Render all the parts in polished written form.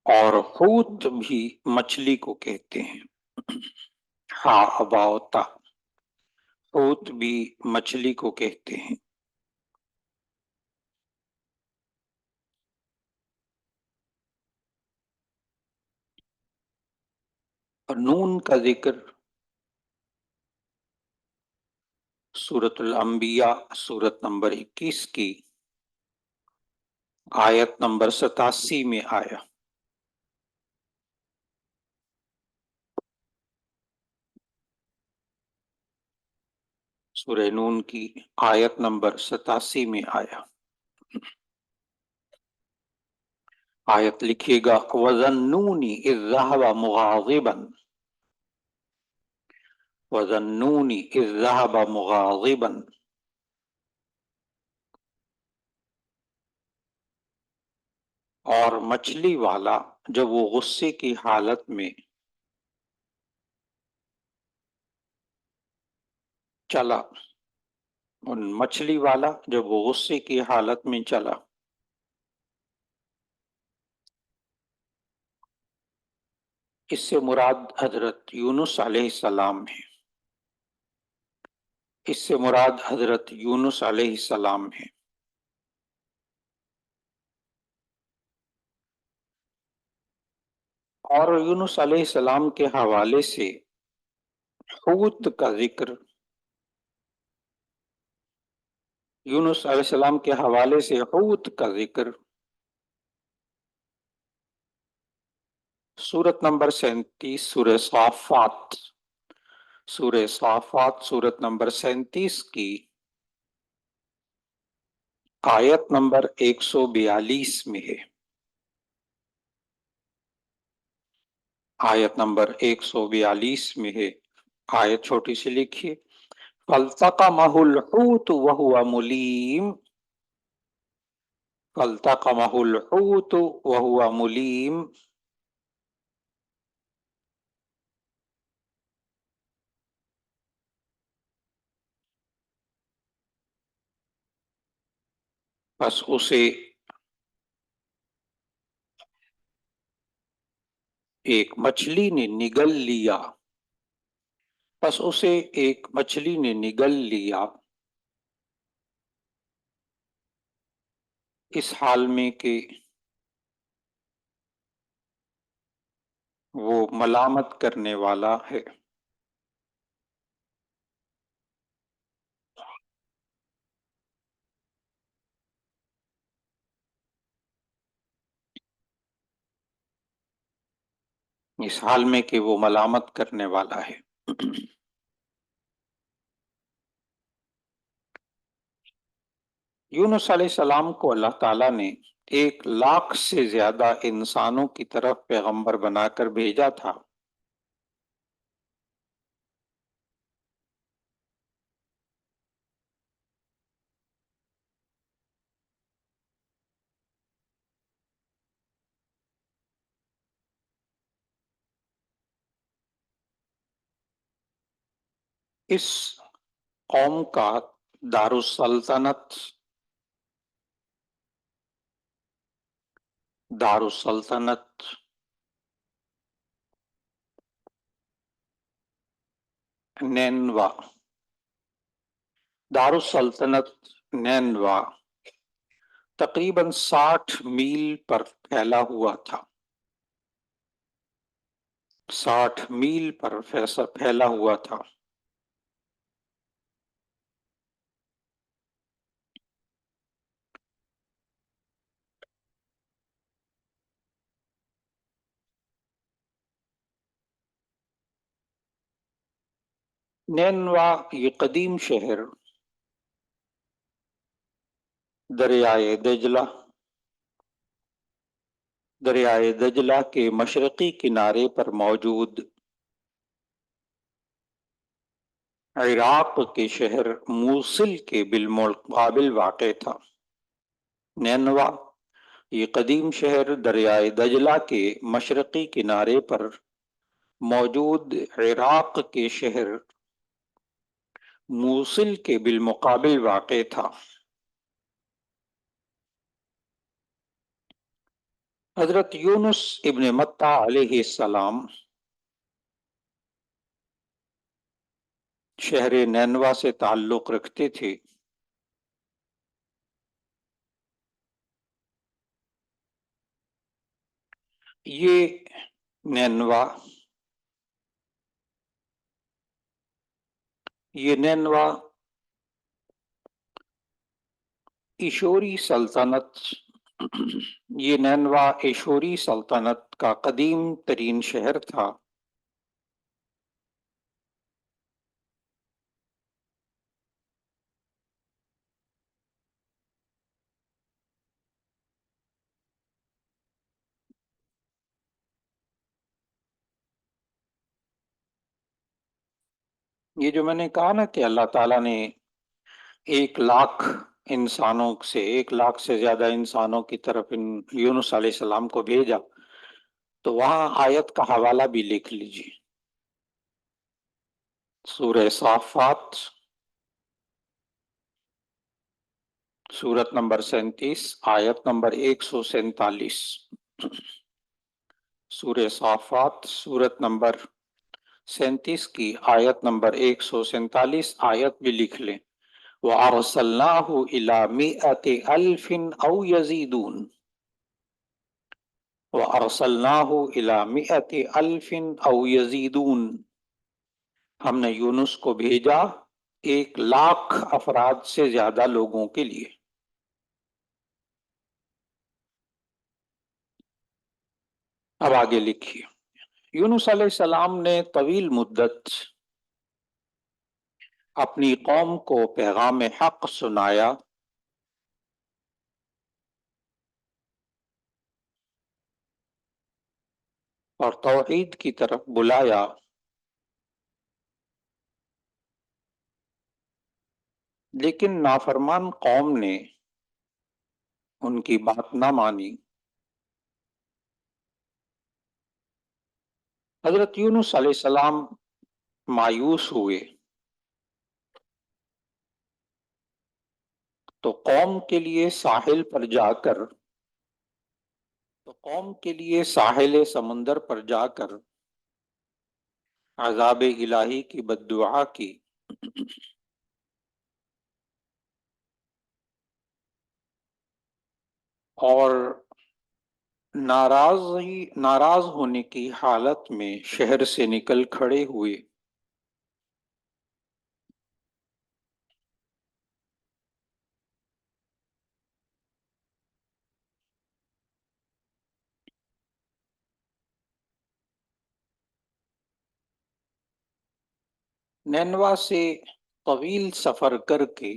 اور حوت بھی مچھلی کو کہتے ہیں. ہاں اباوتا، حوت بھی مچھلی کو کہتے ہیں. اور نون کا ذکر سورۃ الانبیاء سورت نمبر 21 کی آیت نمبر 87 میں آیا. سورہ نون کی آیت نمبر 87 میں آیا. آیت لکھیے گا وَظَنُّونِ إِذْ ذَهَبَ مُغَاضِبًا وَظَنُّونِ إِذْ ذَهَبَ مُغَاضِبًا. اور مچھلی والا جب وہ غصے کی حالت میں چلا، مچھلی والا جب وہ غصے کی حالت میں چلا. اس سے مراد حضرت یونس علیہ السلام ہے. اس سے مراد حضرت یونس علیہ السلام ہے. اور یونس علیہ السلام کے حوالے سے حوت کا ذکر، یونس علیہ السلام کے حوالے سے حوت کا ذکر سورت نمبر 37 سورہ صافات، سورہ صافات سورت نمبر 37 کی آیت نمبر 142 میں ہے. آیت نمبر 142 میں ہے. آیت چھوٹی سی لکھیے فَالْتَقَمَهُ الْحُوتُ وَهُوَ مُلِيمٌ فَالْتَقَمَهُ الْحُوتُ وَهُوَ مُلِيمٌ. پس اسے ایک مچھلی نے نگل لیا، پس اسے ایک مچھلی نے نگل لیا، اس حال میں کہ وہ ملامت کرنے والا ہے. اس حال میں کہ وہ ملامت کرنے والا ہے. یونس علیہ السلام کو اللہ تعالیٰ نے 1,00,000 سے زیادہ انسانوں کی طرف پیغمبر بنا کر بھیجا تھا. اس قوم کا دارالسلطنت نینوا، دارالسلطنت نینوا تقریباً 60 میل پر پھیلا ہوا تھا. 60 میل پر پھیلا ہوا تھا. نینوا یہ قدیم شہر دریائے دجلہ کے مشرقی کنارے پر موجود عراق کے شہر موصل کے بالمقابل واقع تھا. نینوا یہ قدیم شہر دریائے دجلہ کے مشرقی کنارے پر موجود عراق کے شہر موصل کے بالمقابل واقع تھا. حضرت یونس ابن متہ علیہ السلام شہر نینوا سے تعلق رکھتے تھے. یہ نینوا ایشوری سلطنت یہ نینوا ایشوری سلطنت کا قدیم ترین شہر تھا. یہ جو میں نے کہا نا کہ اللہ تعالیٰ نے 1,00,000 انسانوں سے 1,00,000 سے زیادہ انسانوں کی طرف یونس علیہ السلام کو بھیجا، تو وہاں آیت کا حوالہ بھی لکھ لیجیے. سورہ صافات سورت نمبر 37 آیت نمبر 147. سورہ صافات سورت نمبر 37 کی آیت نمبر 147 آیت بھی لکھ لیں. وَأَرْسَلْنَاهُ إِلَى مِئَةِ أَلْفٍ أَوْ يَزِيدُونَ وَأَرْسَلْنَاهُ إِلَى مِئَةِ أَلْفٍ أَوْ يَزِيدُونَ ہم نے یونس کو بھیجا 1,00,000 افراد سے زیادہ لوگوں کے لیے. اب آگے لکھیے. یونس علیہ السلام نے طویل مدت اپنی قوم کو پیغام حق سنایا اور توحید کی طرف بلایا، لیکن نافرمان قوم نے ان کی بات نہ مانی. حضرت یونس علیہ السلام مایوس ہوئے تو قوم کے لیے ساحل سمندر پر جا کر عذاب الہی کی بد دعا کی. اور ناراض ہونے کی حالت میں شہر سے نکل کھڑے ہوئے. نینوا سے طویل سفر کر کے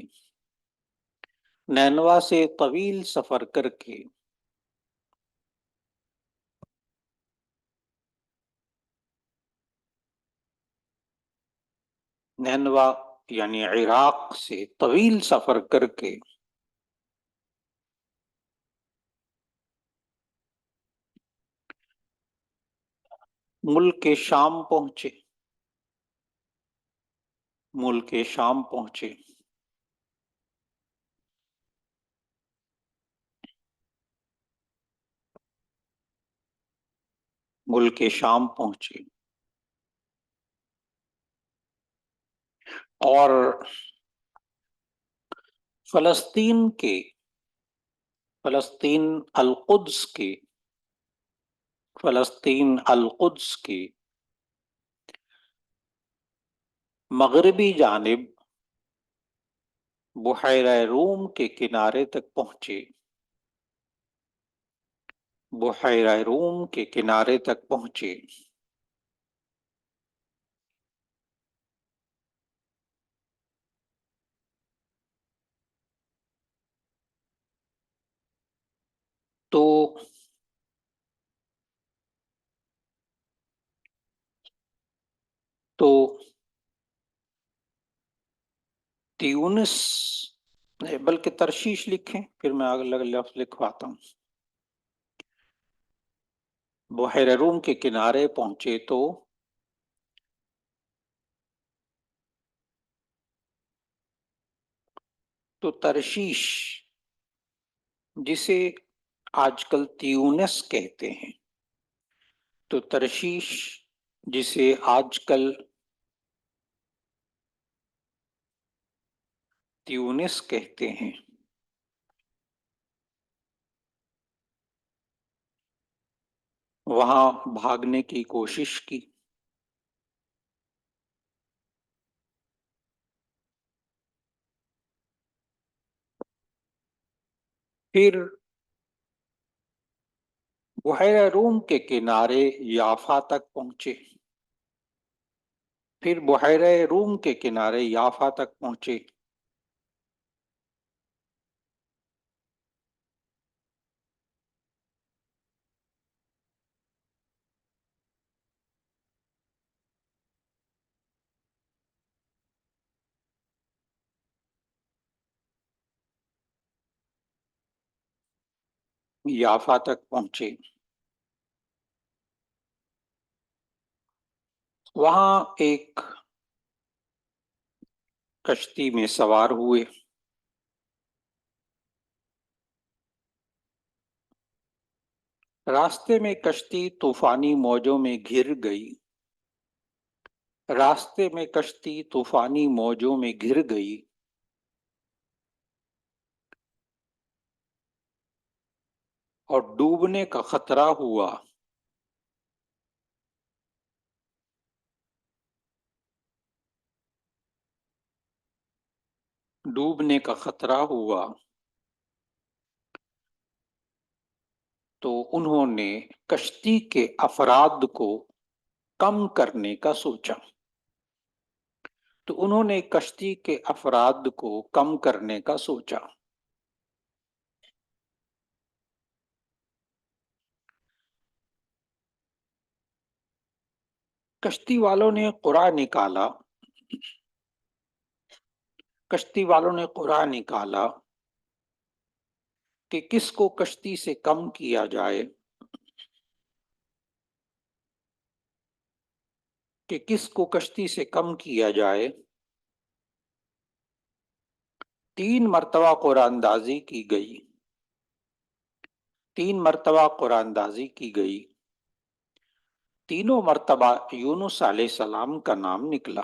نینوا یعنی عراق سے طویل سفر کر کے ملک شام پہنچے. اور فلسطین القدس کے مغربی جانب بحیرہ روم کے کنارے تک پہنچے. تو تیونس بلکہ ترشیش لکھیں، پھر میں الگ لفظ لکھواتا ہوں. بحیرہ روم کے کنارے پہنچے تو ترشیش، جسے آج کل تیونس کہتے ہیں، تو ترشیش جسے آج کل تیونس کہتے ہیں، وہاں بھاگنے کی کوشش کی، پھر بحیرہ روم کے کنارے یافا تک پہنچے، پھر بحیرہ روم کے کنارے یافا تک پہنچے، یافا تک پہنچے، وہاں ایک کشتی میں سوار ہوئے، راستے میں کشتی طوفانی موجوں میں گھر گئی، راستے میں کشتی طوفانی موجوں میں گھر گئی، اور ڈوبنے کا خطرہ ہوا، ڈوبنے کا خطرہ ہوا، تو انہوں نے کشتی کے افراد کو کم کرنے کا سوچا، تو انہوں نے کشتی کے افراد کو کم کرنے کا سوچا، کشتی والوں نے قرعہ نکالا، کشتی والوں نے قرعہ نکالا کہ کس کو کشتی سے کم کیا جائے، کہ کس کو کشتی سے کم کیا جائے، 3 مرتبہ قرعہ اندازی کی گئی، 3 مرتبہ قرعہ اندازی کی گئی، تینوں مرتبہ یونس علیہ السلام کا نام نکلا،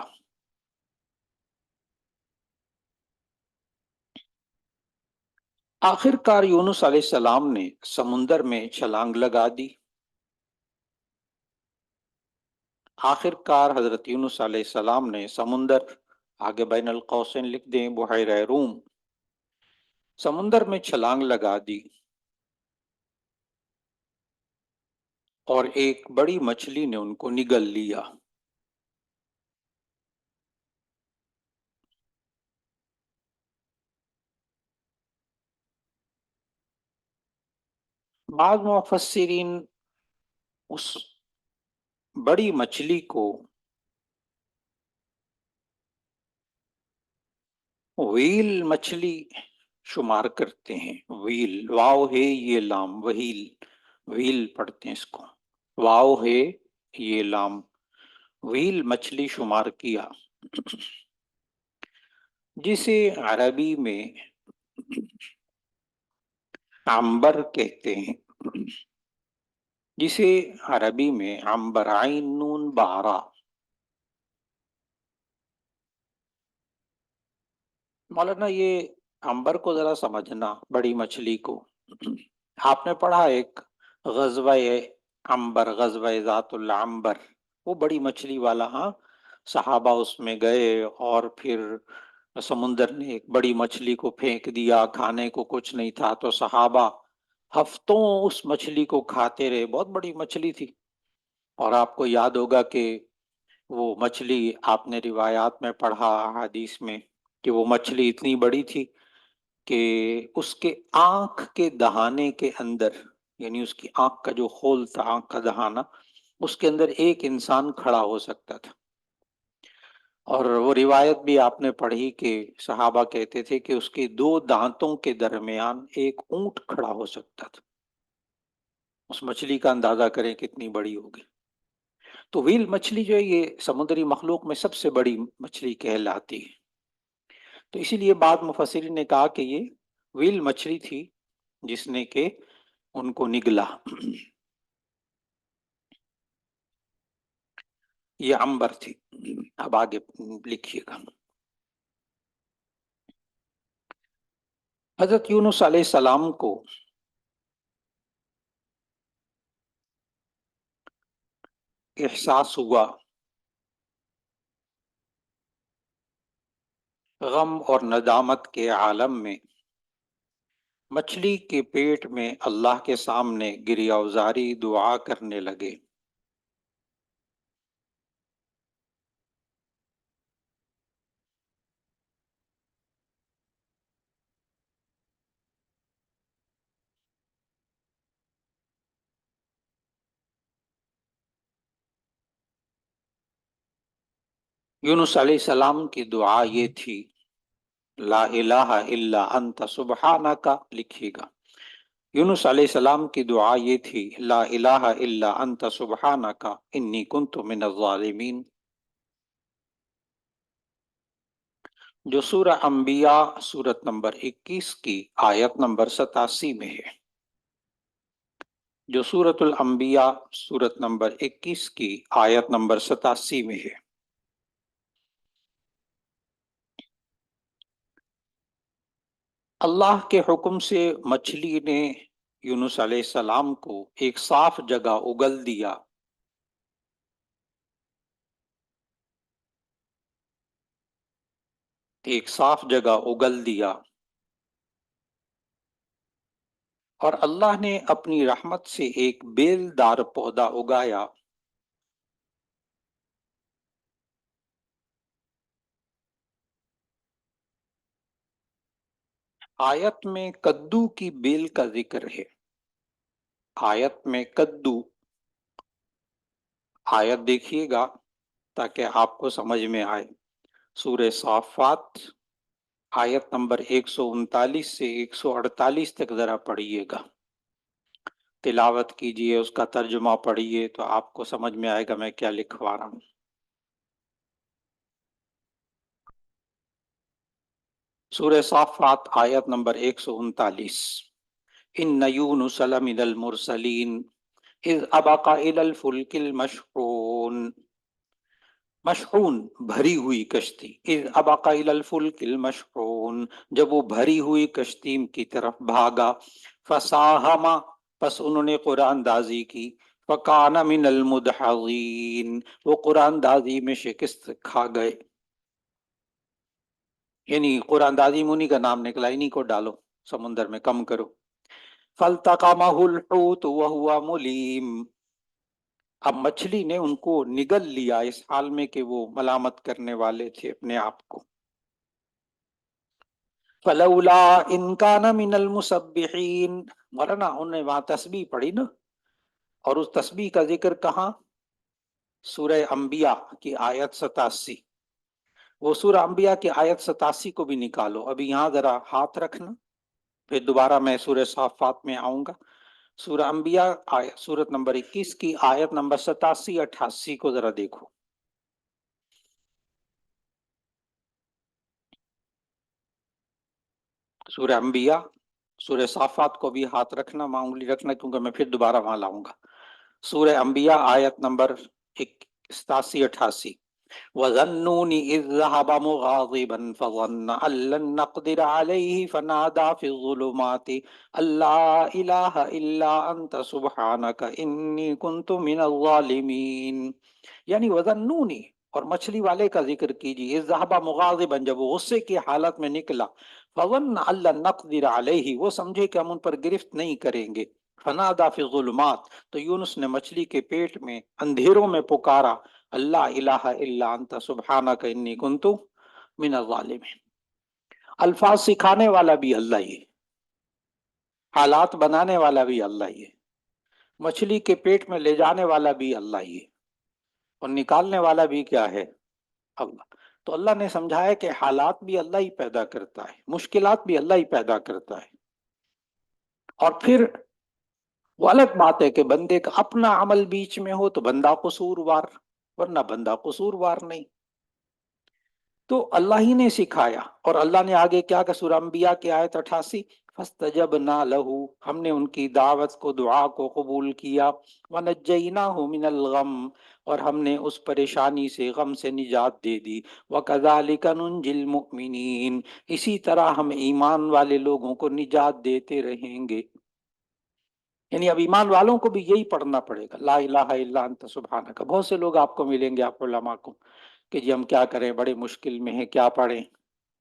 آخر کار یونس علیہ السلام نے سمندر میں چھلانگ لگا دی، آخر کار حضرت یونس علیہ السلام نے سمندر، آگے بین القوسین لکھ دیں بحیرہ روم، سمندر میں چھلانگ لگا دی، اور ایک بڑی مچھلی نے ان کو نگل لیا، بعض مفسرین اس بڑی مچھلی کو ویل مچھلی شمار کرتے ہیں، ویل، واو ہے یہ لام، وہیل، ویل پڑھتے ہیں اس کو، واو ہے یہ لام، ویل مچھلی شمار کیا، جسے عربی میں عنبر کہتے ہیں، جسے عربی میں عنبر، عین نون بارا، مولانا یہ عنبر کو ذرا سمجھنا، بڑی مچھلی کو، آپ نے پڑھا ایک غزوہ عنبر، غزوہ ذات العنبر، وہ بڑی مچھلی والا، ہاں، صحابہ اس میں گئے اور پھر سمندر نے ایک بڑی مچھلی کو پھینک دیا، کھانے کو کچھ نہیں تھا، تو صحابہ ہفتوں اس مچھلی کو کھاتے رہے، بہت بڑی مچھلی تھی، اور آپ کو یاد ہوگا کہ وہ مچھلی آپ نے روایات میں پڑھا، حدیث میں، کہ وہ مچھلی اتنی بڑی تھی کہ اس کے آنکھ کے دہانے کے اندر، یعنی اس کی آنکھ کا جو خول تھا، آنکھ کا دہانہ، اس کے اندر ایک انسان کھڑا ہو سکتا تھا، اور وہ روایت بھی آپ نے پڑھی کہ صحابہ کہتے تھے کہ اس کے 2 دانتوں کے درمیان ایک اونٹ کھڑا ہو سکتا تھا، اس مچھلی کا اندازہ کریں کتنی بڑی ہوگی، تو ویل مچھلی جو ہے یہ سمندری مخلوق میں سب سے بڑی مچھلی کہلاتی ہے، تو اسی لیے بعض مفسرین نے کہا کہ یہ ویل مچھلی تھی جس نے کہ ان کو نگلا. یہ عنبر تھی. اب آگے لکھیے گا. حضرت یونس علیہ السلام کو احساس ہوا غم اور ندامت کے عالم میں مچھلی کے پیٹ میں اللہ کے سامنے گریہوزاری دعا کرنے لگے. یونس علیہ السلام کی دعا یہ تھی، لا الہ الا انت سبحانک. لکھیے گا. یونس علیہ السلام کی دعا یہ تھی، لا الہ الا انت سبحانک انی کنت من الظالمین، جو سورہ انبیاء سورت نمبر 21 کی آیت نمبر 87 میں ہے. جو سورت الانبیاء سورت نمبر 21 کی آیت نمبر 87 میں ہے. اللہ کے حکم سے مچھلی نے یونس علیہ السلام کو ایک صاف جگہ اگل دیا. ایک صاف جگہ اگل دیا اور اللہ نے اپنی رحمت سے ایک بیل دار پودا اگایا. آیت میں کدو کی بیل کا ذکر ہے. آیت میں کدو. آیت دیکھیے گا تاکہ آپ کو سمجھ میں آئے. سورہ صافات آیت نمبر 139 سے 148 تک ذرا پڑھیے گا. تلاوت کیجئے، اس کا ترجمہ پڑھیے تو آپ کو سمجھ میں آئے گا میں کیا لکھوا رہا ہوں. سورہ صافات آیت نمبر 139. ان یونس لمن المرسلین اذ ابق الى الفلک المشحون. مشحون بھری ہوئی کشتی. اذ ابق الى الفلک المشحون، جب وہ بھری ہوئی کشتی کی طرف بھاگا. فساہم، پس انہوں نے قرآن دازی کی. فکان من المدحضین، وہ قرآن دازی میں شکست کھا گئے. یعنی قرآن دازی منی کا نام نکلا، انہی کو ڈالو سمندر میں، کم کرو. فالتقمہ الحوت وہو ملیم، اب مچھلی نے ان کو نگل لیا اس حال میں کہ وہ ملامت کرنے والے تھے اپنے آپ کو. فلولا ان کان من المسبحین، مولانا انہوں نے وہاں تسبیح پڑھی نا، اور اس تسبیح کا ذکر کہاں؟ سورہ انبیاء کی آیت 87. وہ سورہ انبیاء کی آیت 87 کو بھی نکالو. ابھی یہاں ذرا ہاتھ رکھنا، پھر دوبارہ میں سورہ صافات میں آؤں گا. سورہ انبیاء سورت نمبر 21 کی آیت نمبر 87-88 کو ذرا دیکھو. سورہ انبیاء، سورہ صافات کو بھی ہاتھ رکھنا، معمولی رکھنا، کیونکہ میں پھر دوبارہ وہاں لاؤں گا. سورہ انبیاء آیت نمبر 87-88. وَظَنُّونِ إِذْ ذَهَبَ مُغَاضِبًا فَظَنَّ أَن لَّن نَّقْدِرَ عَلَيْهِ فَنَادَىٰ فِي الظُّلُمَاتِ أَن لَّا إِلَٰهَ إِلَّا أَنتَ سُبْحَانَكَ إِنِّي كُنتُ مِنَ الظَّالِمِينَ. یعنی وَظَنُّونِ، اور مچھلی والے کا ذکر کیجیے. إِذْ ذَهَبَ مُغَاضِبًا، جب وہ غصے کی حالت میں نکلا. فَظَنَّ أَن لَّن نَّقْدِرَ عَلَيْهِ، وہ سمجھے کہ ہم ان پر گرفت نہیں کریں گے. فنادى في الظلمات، تو یونس نے مچھلی کے پیٹ میں اندھیروں میں پکارا، اللہ الہ الا انت سبحانک انی کنت من الظالمین. الفاظ سکھانے والا بھی اللہ ہی ہے، حالات بنانے والا بھی اللہ ہی ہے، مچھلی کے پیٹ میں لے جانے والا بھی اللہ ہی ہے، اور نکالنے والا بھی کیا ہے؟ اللہ. تو اللہ نے سمجھایا کہ حالات بھی اللہ ہی پیدا کرتا ہے، مشکلات بھی اللہ ہی پیدا کرتا ہے. اور پھر وہ الگ بات ہے کہ بندے کا اپنا عمل بیچ میں ہو تو بندہ قصوروار، ورنہ بندہ قصوروار نہیں. تو اللہ ہی نے سکھایا. اور اللہ نے آگے کیا کہ سورہ انبیاء کی آیت 88، فاستجبنا له، ہم نے ان کی دعوت کو، دعا کو قبول کیا، ونجیناہ من الغم، اور ہم نے اس پریشانی سے، غم سے نجات دے دی، وکذالک ننجی المؤمنین، اسی طرح ہم ایمان والے لوگوں کو نجات دیتے رہیں گے۔ یعنی اب ایمان والوں کو بھی یہی پڑھنا پڑے گا، لا الہ الا انت سبحانک۔ بہت سے لوگ آپ کو ملیں گے، آپ علماء کو، کہ جی ہم کیا کریں، بڑے مشکل میں ہیں، کیا پڑھیں؟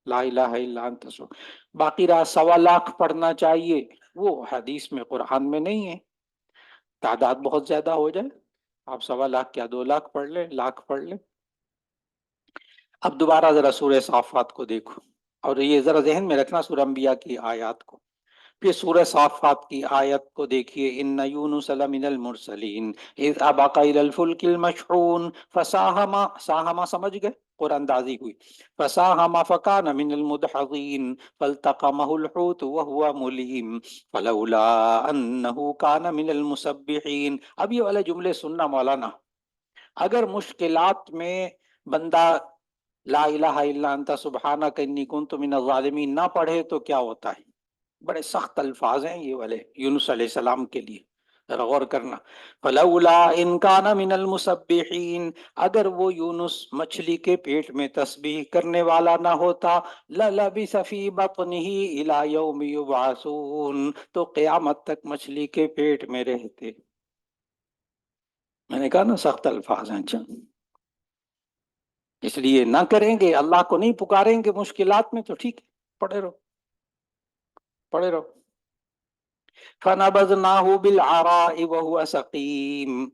لا الہ الا انت سبحانک۔ باقی رہا 1.25 پڑھنا چاہیے، وہ حدیث میں، قرآن میں نہیں ہے۔ تعداد بہت زیادہ ہو جائے، آپ 1.25 کیا 2 لاکھ پڑھ لیں، لاکھ پڑھ لیں۔ اب دوبارہ ذرا سورہ صافات کو دیکھو، اور یہ ذرا ذہن میں رکھنا سورہ انبیاء کی آیات کو۔ پھر سورہ صافات کی آیت کو دیکھیے، ان یونس لمن المرسلین اذ ابق الى الفلک المشحون فساہم، ساہم سمجھ گئے، قرآن اندازی ہوئی، فساہم فکان من المدحضین فالتقمہ الحوت وهو ملیم فلولا انہ کان من المسبحین۔ اب یہ والے جملے سننا مولانا، اگر مشکلات میں بندہ لا الہ الا انت سبحانک انی کنت من الظالمین نہ پڑھے تو کیا ہوتا ہے؟ بڑے سخت الفاظ ہیں یہ والے یونس علیہ السلام کے لیے، ذرا غور کرنا۔ فلولا ان کان من المسبحین، اگر وہ یونس مچھلی کے پیٹ میں تسبیح کرنے والا نہ ہوتا، للبث فی بطنہ الی یوم یبعثون، تو قیامت تک مچھلی کے پیٹ میں رہتے۔ میں نے کہا نا سخت الفاظ ہیں، اچھا اس لیے نہ کریں گے، اللہ کو نہیں پکاریں گے مشکلات میں تو ٹھیک ہے، پڑھے رہو، پڑھے رہو۔ فَنَبَذْنَاهُ بِالْعَرَاءِ وَهُوَ سَقِيمٌ،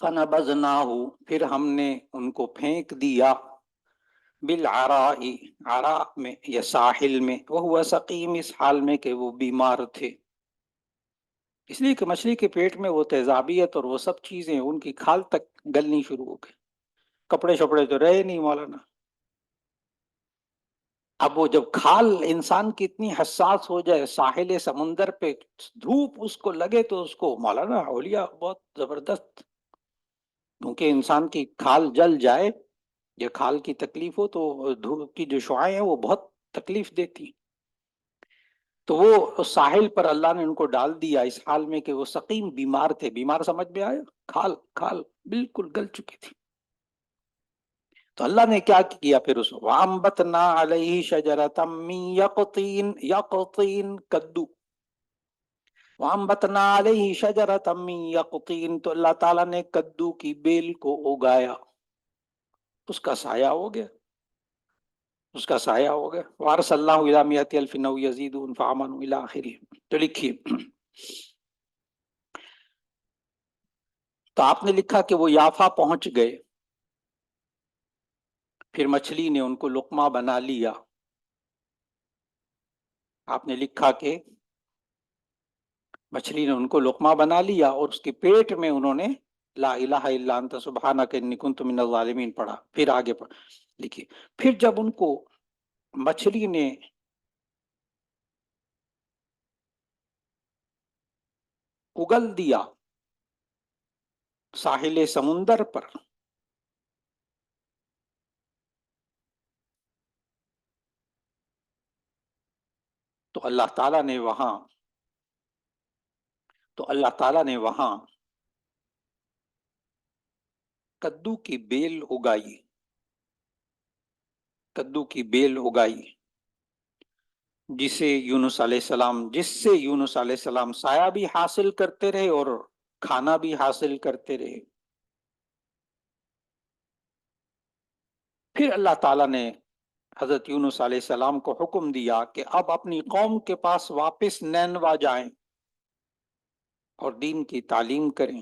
فَنَبَذْنَاهُ، پھر ہم نے ان کو پھینک دیا، بالعراء، عراء میں یا ساحل میں، وَهُوَ سَقِيمٌ، اس حال میں کہ وہ بیمار تھے۔ اس لیے کہ مچھلی کے پیٹ میں وہ تیزابیت اور وہ سب چیزیں ان کی کھال تک گلنی شروع ہو گئی، کپڑے شپڑے تو رہے نہیں مولانا۔ اب وہ جب کھال انسان کی اتنی حساس ہو جائے، ساحل سمندر پہ دھوپ اس کو لگے تو اس کو مولانا اولیاء بہت زبردست، کیونکہ انسان کی کھال جل جائے یا کھال کی تکلیف ہو تو دھوپ کی جو شعاعیں ہیں وہ بہت تکلیف دیتی، تو وہ ساحل پر اللہ نے ان کو ڈال دیا اس حال میں کہ وہ سقیم، بیمار تھے۔ بیمار سمجھ میں آیا؟ کھال کھال بالکل گل چکی تھی۔ تو اللہ نے کیا کیا پھر اس وَأَنبَتْنَا عَلَيْهِ شَجَرَةً مِّن يَقْطِينٍ، یقطین کدو، وَأَنبَتْنَا عَلَيْهِ شَجَرَةً مِّن يَقْطِينٍ، تو اللہ تعالیٰ نے کدو کی بیل کو اگایا، اس کا سایہ ہو گیا، اس کا سایہ ہو گیا۔ وَأَرْسَلْنَاهُ إِلَىٰ مِائَةِ أَلْفٍ أَوْ يَزِيدُونَ فَآمَنُوا إِلَىٰ آخِرِهِ۔ تو لکھیے، تو آپ نے لکھا کہ وہ یافا پہنچ گئے، پھر مچھلی نے ان کو لقمہ بنا لیا۔ آپ نے لکھا کہ مچھلی نے ان کو لقمہ بنا لیا اور اس کے پیٹ میں انہوں نے لا الہ الا انت سبحانک انی کنت من الظالمین پڑھا۔ پھر آگے پڑھ لکھیے، پھر جب ان کو مچھلی نے اگل دیا ساحل سمندر پر، تو اللہ تعالیٰ نے وہاں، کدو کی بیل اگائی، کدو کی بیل اگائی، جس سے یونس علیہ السلام سایہ بھی حاصل کرتے رہے اور کھانا بھی حاصل کرتے رہے۔ پھر اللہ تعالیٰ نے حضرت یونس علیہ السلام کو حکم دیا کہ اب اپنی قوم کے پاس واپس نینوا جائیں اور دین کی تعلیم کریں۔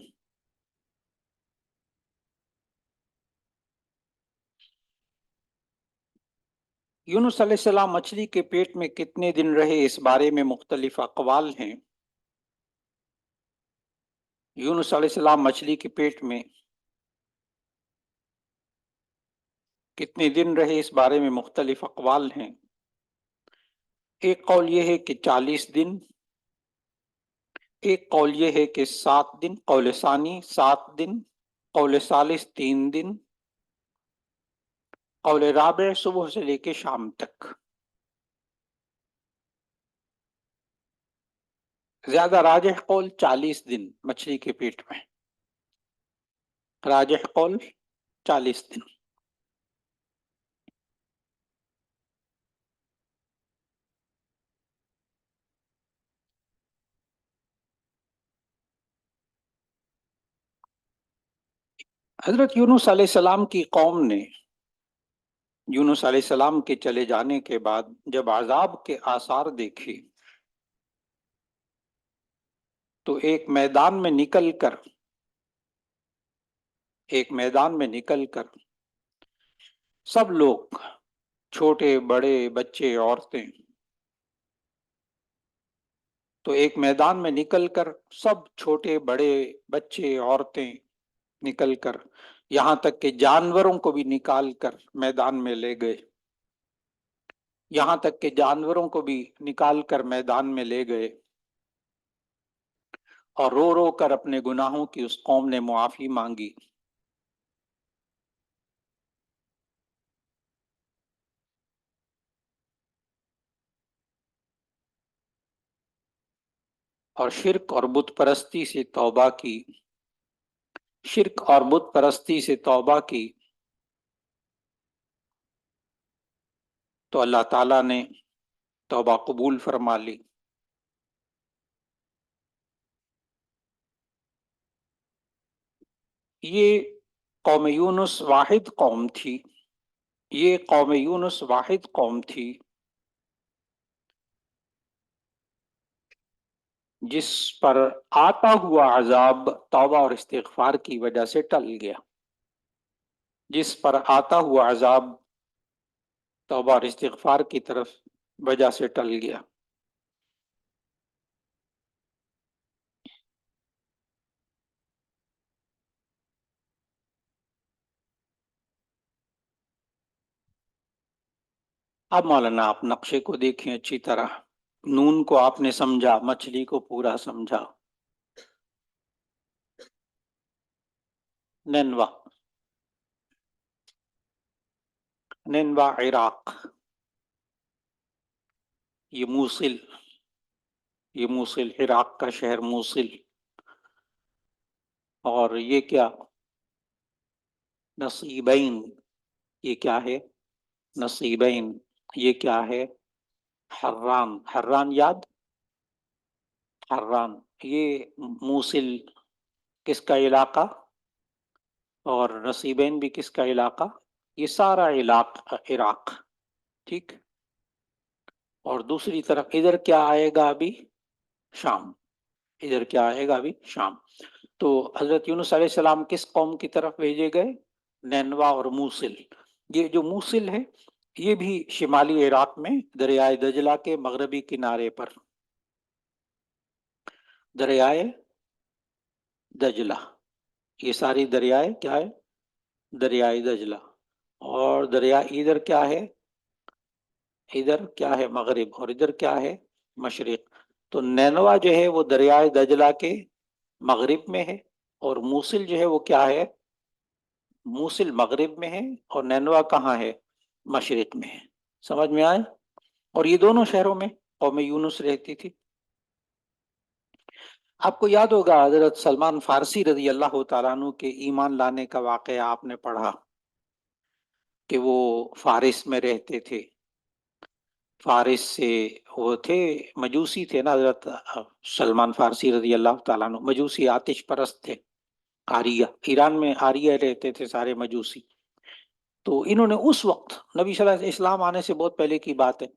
یونس علیہ السلام مچھلی کے پیٹ میں کتنے دن رہے اس بارے میں مختلف اقوال ہیں۔ یونس علیہ السلام مچھلی کے پیٹ میں کتنے دن رہے اس بارے میں مختلف اقوال ہیں۔ ایک قول یہ ہے کہ 40 دن، ایک قول یہ ہے کہ 7 دن، قول ثانی 7 دن، قول ثالث 3 دن، قول رابع صبح سے لے کے شام تک۔ زیادہ راجح قول 40 دن مچھلی کے پیٹ میں، راجح قول 40 دن۔ حضرت یونس علیہ السلام کی قوم نے یونس علیہ السلام کے چلے جانے کے بعد جب عذاب کے آثار دیکھے تو ایک میدان میں نکل کر سب لوگ، چھوٹے بڑے بچے عورتیں، تو ایک میدان میں نکل کر سب چھوٹے بڑے بچے عورتیں نکل کر، یہاں تک کہ جانوروں کو بھی نکال کر میدان میں لے گئے، یہاں تک کہ جانوروں کو بھی نکال کر میدان میں لے گئے، اور رو رو کر اپنے گناہوں کی اس قوم نے معافی مانگی۔ اور شرک اور بت پرستی سے توبہ کی تو اللہ تعالیٰ نے توبہ قبول فرما لی۔ یہ قوم یونس واحد قوم تھی جس پر آتا ہوا عذاب توبہ اور استغفار کی وجہ سے ٹل گیا، جس پر آتا ہوا عذاب توبہ اور استغفار کی طرف وجہ سے ٹل گیا۔ اب مولانا آپ نقشے کو دیکھیں اچھی طرح، نون کو آپ نے سمجھا، مچھلی کو پورا سمجھا۔ نینوا عراق، یہ موصل عراق کا شہر موصل، اور یہ کیا نصیبین، یہ کیا ہے نصیبین، یہ کیا ہے حران یاد، حران یہ موصل کس کا علاقہ، اور نصیبین بھی کس کا علاقہ، یہ سارا عراق، ٹھیک۔ اور دوسری طرف ادھر کیا آئے گا ابھی، شام، ادھر کیا آئے گا ابھی، شام۔ تو حضرت یونس علیہ السلام کس قوم کی طرف بھیجے گئے، نینوا اور موصل۔ یہ جو موصل ہے یہ بھی شمالی عراق میں دریائے دجلہ کے مغربی کنارے پر، دریائے دجلہ، یہ ساری دریائے کیا ہے، دریائے دجلہ، اور دریا ادھر کیا ہے، ادھر کیا ہے مغرب، اور ادھر کیا ہے مشرق۔ تو نینوا جو ہے وہ دریائے دجلہ کے مغرب میں ہے، اور موصل جو ہے وہ کیا ہے، موصل مغرب میں ہے، اور نینوا کہاں ہے، مشرق میں ہے۔ سمجھ میں آئے؟ اور یہ دونوں شہروں میں قوم یونس رہتی تھی۔ آپ کو یاد ہوگا حضرت سلمان فارسی رضی اللہ تعالیٰ عنہ کے ایمان لانے کا واقعہ آپ نے پڑھا، کہ وہ فارس میں رہتے تھے، فارس سے وہ تھے، مجوسی تھے نا حضرت سلمان فارسی رضی اللہ تعالیٰ عنہ، مجوسی آتش پرست تھے، آریہ، ایران میں آریہ رہتے تھے سارے مجوسی۔ تو انہوں نے اس وقت، نبی صلی اللہ علیہ وسلم اسلام آنے سے بہت پہلے کی بات ہے،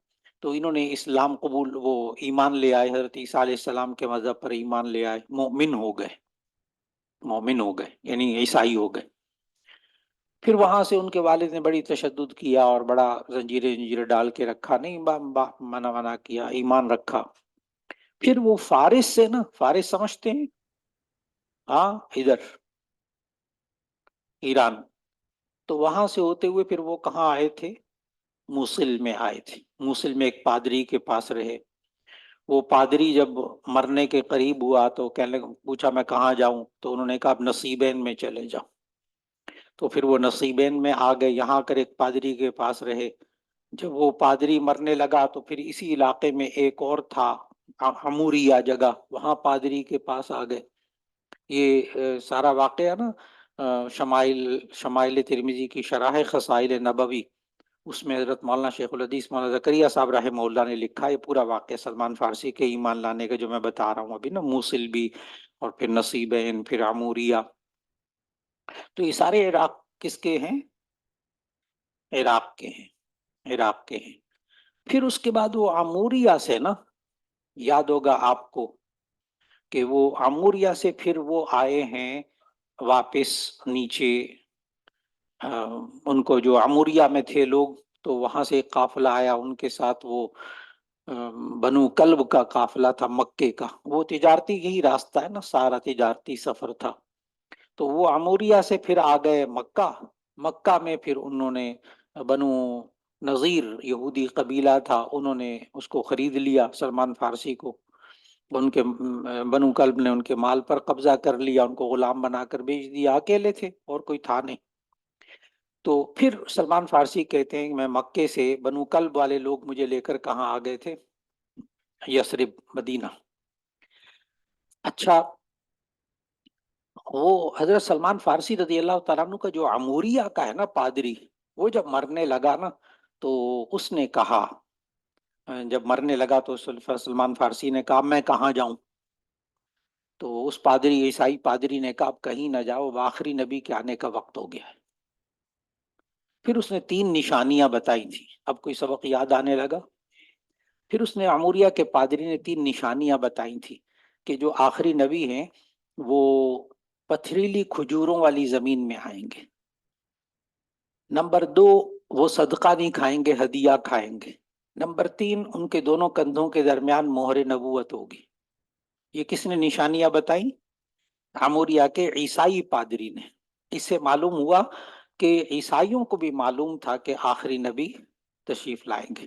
تو انہوں نے اسلام قبول، وہ ایمان لے آئے، حضرت عیسیٰ علیہ السلام کے مذہب پر ایمان لے آئے، مومن ہو گئے یعنی عیسائی ہو گئے۔ پھر وہاں سے ان کے والد نے بڑی تشدد کیا اور بڑا زنجیریں ڈال کے رکھا، نہیں منع کیا، ایمان رکھا۔ پھر وہ فارس سے نا، فارس سمجھتے ہیں، ہاں ادھر ایران، تو وہاں سے ہوتے ہوئے پھر وہ کہاں آئے تھے، موصل میں آئے تھے۔ موصل میں ایک پادری کے پاس رہے، وہ پادری جب مرنے کے قریب ہوا تو پوچھا میں کہاں جاؤں، تو انہوں نے کہا اب نصیبین میں چلے جاؤ۔ تو پھر وہ نصیبین میں آ گئے، یہاں کر ایک پادری کے پاس رہے۔ جب وہ پادری مرنے لگا تو پھر اسی علاقے میں ایک اور تھا عموریا جگہ، وہاں پادری کے پاس آ گئے. یہ سارا واقعہ نا شمائل ترمذی کی شرح خصائل نبوی، اس میں حضرت مولانا شیخ الحدیث مولانا زکریا صاحب رحمہ اللہ نے لکھا ہے پورا واقعہ سلمان فارسی کے ایمان لانے کا، جو میں بتا رہا ہوں ابھی نا، موصل بھی اور پھر نصیبین پھر عموریا. تو یہ سارے عراق کس کے ہیں؟ عراق کے ہیں، عراق کے ہیں. پھر اس کے بعد وہ عموریا سے نا، یاد ہوگا آپ کو کہ وہ عموریا سے پھر وہ آئے ہیں واپس نیچے. ان کو جو عموریا میں تھے لوگ، تو وہاں سے ایک قافلہ آیا، ان کے ساتھ وہ بنو کلب کا قافلہ تھا مکے کا. وہ تجارتی ہی راستہ ہے نا، سارا تجارتی سفر تھا. تو وہ عموریا سے پھر آ گئے مکہ. مکہ میں پھر انہوں نے بنو نذیر یہودی قبیلہ تھا، انہوں نے اس کو خرید لیا سلمان فارسی کو. ان کے بنو کلب نے ان کے مال پر قبضہ کر لیا، ان کو غلام بنا کر بیچ دیا. اکیلے تھے اور کوئی تھا نہیں. تو پھر سلمان فارسی کہتے ہیں کہ میں مکے سے بنو کلب والے لوگ مجھے لے کر کہاں آ گئے تھے؟ یثرب، مدینہ. اچھا، وہ حضرت سلمان فارسی رضی اللہ تعالیٰ عنہ کا جو عموریہ کا ہے نا پادری، وہ جب مرنے لگا نا تو اس نے کہا، جب مرنے لگا تو سلمان فارسی نے کہا میں کہاں جاؤں؟ تو اس پادری، عیسائی پادری نے کہا اب کہیں نہ جاؤ، آخری نبی کے آنے کا وقت ہو گیا ہے. پھر اس نے 3 نشانیاں بتائی تھی. اب کوئی سبق یاد آنے لگا. پھر اس نے عموریہ کے پادری نے 3 نشانیاں بتائی تھی کہ جو آخری نبی ہیں وہ پتھریلی کھجوروں والی زمین میں آئیں گے. نمبر 2، وہ صدقہ نہیں کھائیں گے، ہدیہ کھائیں گے. نمبر 3، ان کے دونوں کندھوں کے درمیان مہر نبوت ہوگی. یہ کس نے نشانیاں بتائیں؟ عموریہ کے عیسائی پادری نے. اس سے معلوم ہوا کہ عیسائیوں کو بھی معلوم تھا کہ آخری نبی تشریف لائیں گے.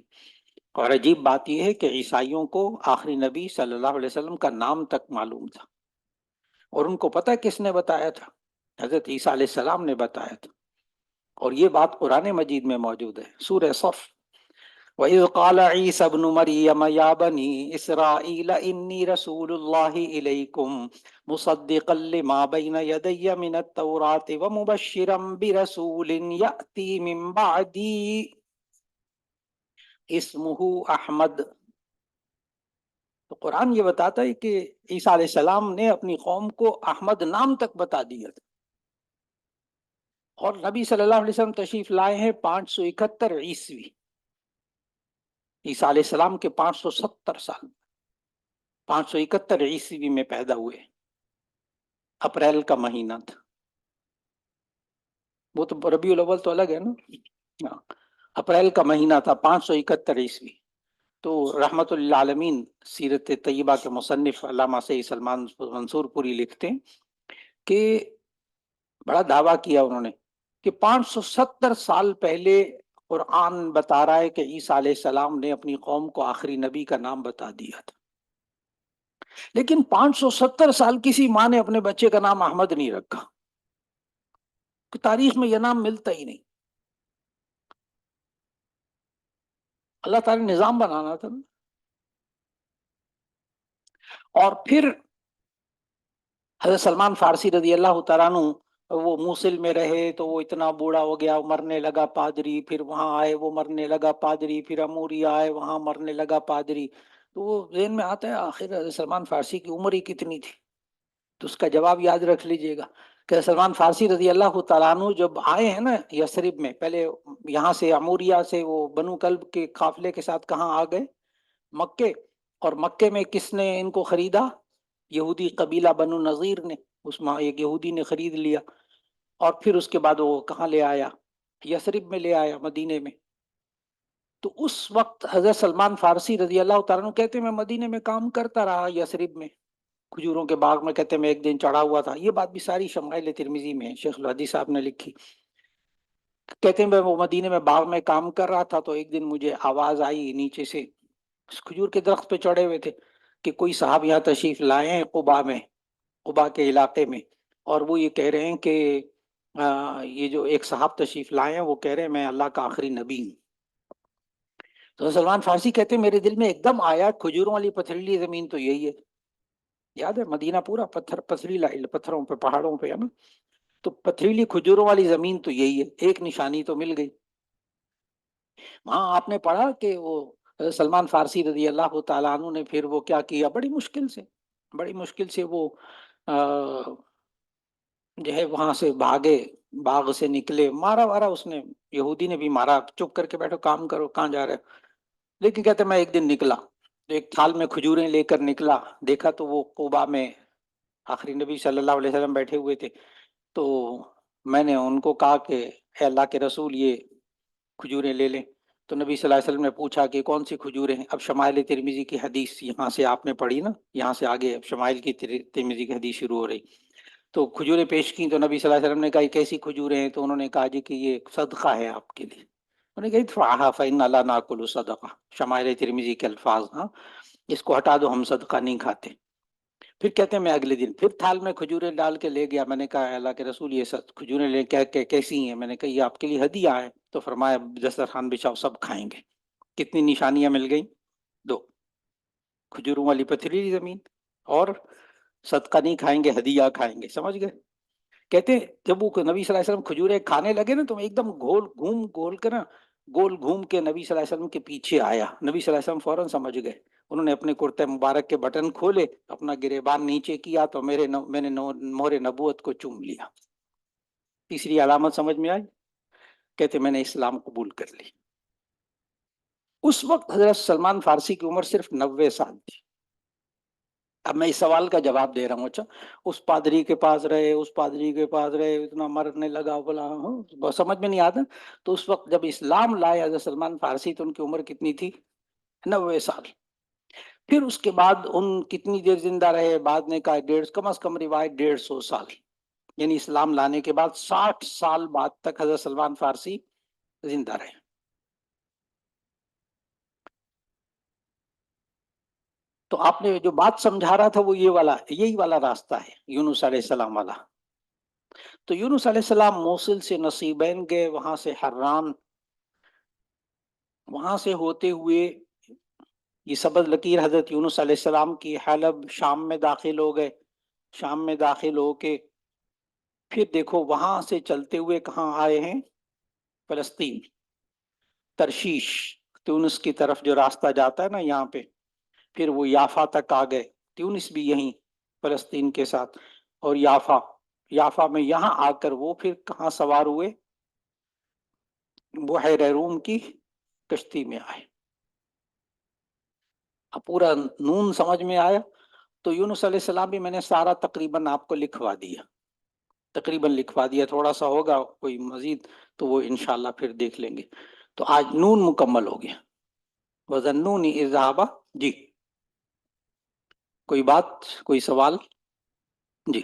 اور عجیب بات یہ ہے کہ عیسائیوں کو آخری نبی صلی اللہ علیہ وسلم کا نام تک معلوم تھا. اور ان کو پتہ کس نے بتایا تھا؟ حضرت عیسیٰ علیہ السلام نے بتایا تھا. اور یہ بات قرآن مجید میں موجود ہے، سورہ صف. وَإِذْ قَالَ عِيسَى ابْنُ مَرْيَمَ يَا بَنِي إِسْرَائِيلَ إِنِّي رَسُولُ اللَّهِ إِلَيْكُمْ مُصَدِّقًا لِمَا بَيْنَ يَدَيَّ مِنَ التَّوْرَاةِ وَمُبَشِّرًا بِرَسُولٍ يَأْتِي مِن بَعْدِي اسمہ احمد. تو قرآن یہ بتاتا ہے کہ عیسیٰ علیہ السلام نے اپنی قوم کو احمد نام تک بتا دیا تھا. اور نبی صلی اللہ علیہ وسلم تشریف لائے ہیں 571 عیسوی. عیسیٰ علیہ السلام کے 570 سال، 571 عیسوی میں پیدا ہوئے. اپریل کا مہینہ تھا. وہ تو ربیع الاول تو الگ ہے نا. اپریل کا مہینہ تھا 571 عیسوی. تو رحمت اللہ عالمین سیرت طیبہ کے مصنف علامہ سید سلمان منصور پوری لکھتے ہیں کہ بڑا دعویٰ کیا انہوں نے کہ 570 سال پہلے قرآن بتا رہا ہے کہ عیسیٰ علیہ السلام نے اپنی قوم کو آخری نبی کا نام بتا دیا تھا. لیکن 570 سال کسی ماں نے اپنے بچے کا نام احمد نہیں رکھا. تاریخ میں یہ نام ملتا ہی نہیں. اللہ تعالی نے نظام بنانا تھا. اور پھر حضرت سلمان فارسی رضی اللہ تعالیٰ عنہ وہ موصل میں رہے تو وہ اتنا بوڑھا ہو گیا، مرنے لگا پادری. پھر وہاں آئے، وہ مرنے لگا پادری. پھر عموریہ آئے، وہاں مرنے لگا پادری. تو وہ ذہن میں آتا ہے آخر حضرت سلمان فارسی کی عمر ہی کتنی تھی؟ تو اس کا جواب یاد رکھ لیجئے گا کہ سلمان فارسی رضی اللہ تعالیٰ عنہ جب آئے ہیں نا یثرب میں، پہلے یہاں سے عموریہ سے وہ بنو کلب کے قافلے کے ساتھ کہاں آ گئے؟ مکے. اور مکے میں کس نے ان کو خریدا؟ یہودی قبیلہ بنو نذیر نے. اس میں ایک یہودی نے خرید لیا. اور پھر اس کے بعد وہ کہاں لے آیا؟ یثرب میں لے آیا، مدینے میں. تو اس وقت حضرت سلمان فارسی رضی اللہ تعالیٰ عنہ کہتے ہیں میں مدینے میں کام کرتا رہا، یثرب میں کھجوروں کے باغ میں. کہتے ہیں میں ایک دن چڑھا ہوا تھا. یہ بات بھی ساری شمائل ترمذی میں شیخ الحدیث صاحب نے لکھی. کہتے ہیں میں وہ مدینے میں باغ میں کام کر رہا تھا تو ایک دن مجھے آواز آئی نیچے سے، اس کھجور کے درخت پہ چڑھے ہوئے تھے، کہ کوئی صاحب یہاں تشریف لائے ہیں قباء میں، قباء کے علاقے میں. اور وہ یہ کہہ رہے ہیں کہ یہ جو ایک صاحب تشریف لائے ہیں وہ کہہ رہے ہیں میں اللہ کا آخری نبی ہوں. تو سلمان فارسی کہتے ہیں میرے دل میں ایک دم آیا کھجوروں والی پتھریلی زمین تو یہی ہے. یاد ہے مدینہ پورا پتھر پتھریلا پتھروں پہ پہاڑوں پہ ہے نا, تو پتھریلی کھجوروں والی زمین تو یہی ہے. ایک نشانی تو مل گئی. وہاں آپ نے پڑھا کہ وہ سلمان فارسی رضی اللہ تعالیٰ عنہ نے پھر وہ کیا کیا, بڑی مشکل سے وہ جو ہے وہاں سے بھاگے, باغ سے نکلے, مارا وارا اس نے, یہودی نے بھی مارا, چپ کر کے بیٹھو کام کرو کہاں جا رہے. لیکن کہتے میں ایک دن نکلا تو ایک تھال میں کھجوریں لے کر نکلا, دیکھا تو وہ قباء میں آخری نبی صلی اللہ علیہ وسلم بیٹھے ہوئے تھے. تو میں نے ان کو کہا کہ اے اللہ کے رسول یہ کھجوریں لے لیں. تو نبی صلی اللہ علیہ وسلم نے پوچھا کہ کون سی کھجوریں ہیں. اب شمائل ترمذی کی حدیث یہاں سے آپ نے پڑھی نا, یہاں سے آگے اب شمائل کی ترمذی کی حدیث شروع ہو رہی. تو کھجوریں پیش کی تو نبی صلی اللہ علیہ وسلم نے کہا یہ کیسی کھجوریں ہیں. تو انہوں نے کہا جی کہ یہ صدقہ ہے آپ کے لیے. انہوں نے کہا ادفعها فإنا لا نأكل صدقہ, شمائل ترمذی کے الفاظ, ہاں اس کو ہٹا دو, ہم صدقہ نہیں کھاتے. پھر کہتے ہیں میں اگلے دن پھر تھال میں کھجوریں ڈال کے لے گیا. میں نے کہا اللہ کے رسول یہ کھجوریں لے کے کیسی ہیں. میں نے کہا یہ آپ کے لیے ہدیہ ہے. تو فرمایا دسترخوان بچھاؤ سب کھائیں گے. کتنی نشانیاں مل گئیں, 2, کھجوروں والی پتھریلی زمین اور صدقہ نہیں کھائیں گے, ہدیہ کھائیں گے. سمجھ گئے. کہتے ہیں جب وہ نبی صلی اللہ علیہ وسلم کھجوریں کھانے لگے نا تو میں ایک دم گول گھوم کے نبی صلی اللہ علیہ وسلم کے پیچھے آیا. نبی صلی اللہ علیہ وسلم فوراً سمجھ گئے. انہوں نے اپنے کرتے مبارک کے بٹن کھولے, اپنا گریبان نیچے کیا تو میں نے مہر نبوت کو چوم لیا. تیسری علامت سمجھ میں آئی. کہتے میں نے اسلام قبول کر لی. اس وقت حضرت سلمان فارسی کی عمر صرف 90 سال تھی. اب میں اس سوال کا جواب دے رہا ہوں. اچھا اس پادری کے پاس رہے, اتنا مرنے لگا بلا, سمجھ میں نہیں آتا. تو اس وقت جب اسلام لائے حضرت سلمان فارسی تو ان کی عمر کتنی تھی, 90 سال. پھر اس کے بعد ان کتنی دیر زندہ رہے, بعد نے کہا کم از کم روایت 150 سال, یعنی اسلام لانے کے بعد 60 سال بعد تک حضرت سلمان فارسی زندہ رہے. تو آپ نے جو بات سمجھا رہا تھا وہ یہی والا راستہ ہے, یونس علیہ السلام والا. تو یونس علیہ السلام موصل سے نصیبین گئے, وہاں سے حران, وہاں سے ہوتے ہوئے یہ سبز لکیر حضرت یونس علیہ السلام کی حلب شام میں داخل ہو گئے. شام میں داخل ہو کے پھر دیکھو وہاں سے چلتے ہوئے کہاں آئے ہیں, فلسطین, ترشیش, تونس کی طرف جو راستہ جاتا ہے نا یہاں پہ. پھر وہ یافا تک آ گئے, تیونس بھی یہیں فلسطین کے ساتھ, اور یافا میں یہاں آ کر وہ پھر کہاں سوار ہوئے, بحیرہ روم کی کشتی میں آئے. اب پورا نون سمجھ میں آیا. تو یونس علیہ السلام بھی میں نے سارا تقریباً آپ کو لکھوا دیا, تھوڑا سا ہوگا کوئی مزید تو وہ انشاءاللہ پھر دیکھ لیں گے. تو آج نون مکمل ہو گیا. وَظَنُّونِ إِذْ ذَهَبَ. جی کوئی بات, کوئی سوال؟ جی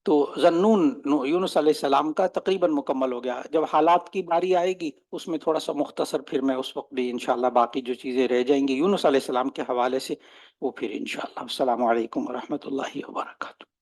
تو ذنون یونس علیہ السلام کا تقریباً مکمل ہو گیا. جب حالات کی باری آئے گی اس میں تھوڑا سا مختصر پھر میں اس وقت بھی انشاءاللہ باقی جو چیزیں رہ جائیں گی یونس علیہ السلام کے حوالے سے وہ پھر انشاءاللہ. السلام علیکم ورحمۃ اللہ وبرکاتہ.